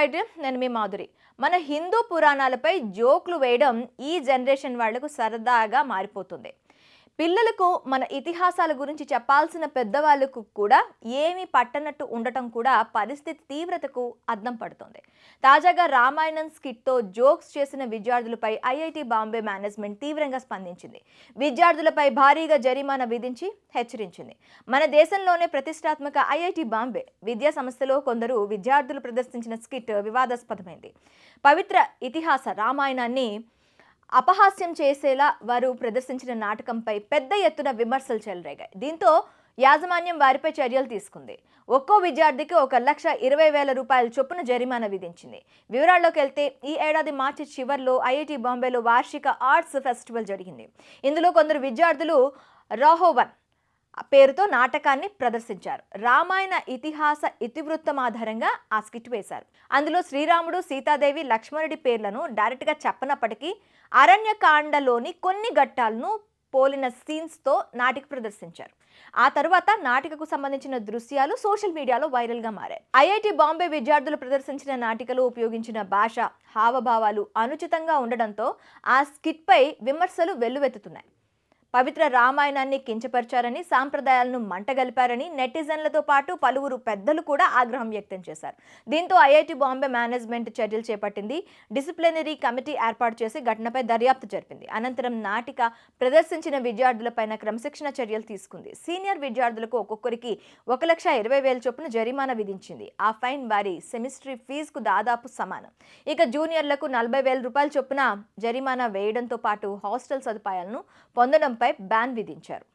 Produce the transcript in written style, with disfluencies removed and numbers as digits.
Right. నేను మీ మాధురి. మన హిందూ పురాణాలపై జోక్లు వేయడం ఈ జనరేషన్ వాళ్లకు సరదాగా మారిపోతుంది. పిల్లలకు మన ఇతిహాసాల గురించి చెప్పాల్సిన పెద్దవాళ్ళకు కూడా ఏమీ పట్టనట్టు ఉండటం కూడా పరిస్థితి తీవ్రతకు అద్దం పడుతుంది. తాజాగా రామాయణం స్కిట్తో జోక్స్ చేసిన విద్యార్థులపై ఐఐటి బాంబే మేనేజ్మెంట్ తీవ్రంగా స్పందించింది. విద్యార్థులపై భారీగా జరిమానా విధించి హెచ్చరించింది. మన దేశంలోనే ప్రతిష్టాత్మక ఐఐటి బాంబే విద్యా సంస్థలో కొందరు విద్యార్థులు ప్రదర్శించిన స్కిట్ వివాదాస్పదమైంది. పవిత్ర ఇతిహాస రామాయణాన్ని అపహాస్యం చేసేలా వారు ప్రదర్శించిన నాటకంపై పెద్ద ఎత్తున విమర్శలు చెలరేగాయి. దీంతో యాజమాన్యం వారిపై చర్యలు తీసుకుంది. ఒక్కో విద్యార్థికి 1,20,000 రూపాయల చొప్పున జరిమానా విధించింది. వివరాల్లోకి వెళ్తే ఈ ఏడాది మార్చి చివర్లో ఐఐటి బాంబేలో వార్షిక ఆర్ట్స్ ఫెస్టివల్ జరిగింది. ఇందులో కొందరు విద్యార్థులు రాహోవన్ పేరుతో నాటకాన్ని ప్రదర్శించారు. రామాయణ ఇతిహాస ఇతివృత్తం ఆధారంగా ఆ స్కిట్ వేశారు. అందులో శ్రీరాముడు, సీతాదేవి, లక్ష్మణుడి పేర్లను డైరెక్ట్గా చెప్పనప్పటికీ అరణ్యకాండలోని కొన్ని ఘట్టాలను పోలిన సీన్స్తో నాటిక ప్రదర్శించారు. ఆ తర్వాత నాటికకు సంబంధించిన దృశ్యాలు సోషల్ మీడియాలో వైరల్గా మారాయి. ఐఐటి బాంబే విద్యార్థులు ప్రదర్శించిన నాటికలో ఉపయోగించిన భాష, హావభావాలు అనుచితంగా ఉండడంతో ఆ స్కిట్పై విమర్శలు వెల్లువెత్తుతున్నాయి. పవిత్ర రామాయణాన్ని కించపరిచారని, సాంప్రదాయాలను మంటగలిపారని నెటిజన్లతో పాటు పలువురు పెద్దలు కూడా ఆగ్రహం వ్యక్తం చేశారు. దీంతో ఐఐటి బాంబే మేనేజ్మెంట్ చర్యలు చేపట్టింది. డిసిప్లినరీ కమిటీ ఏర్పాటు చేసి ఘటనపై దర్యాప్తు జరిపింది. అనంతరం నాటిక ప్రదర్శించిన విద్యార్థులపైన క్రమశిక్షణ చర్యలు తీసుకుంది. సీనియర్ విద్యార్థులకు ఒక్కొక్కరికి 1,20,000 చొప్పున జరిమానా విధించింది. ఆ ఫైన్ వారి సెమిస్ట్రీ ఫీజుకు దాదాపు సమానం. ఇక జూనియర్లకు 40,000 రూపాయల చొప్పున జరిమానా వేయడంతో పాటు హాస్టల్ సదుపాయాలను పొందడంపై బ్యాన్ విధించారు.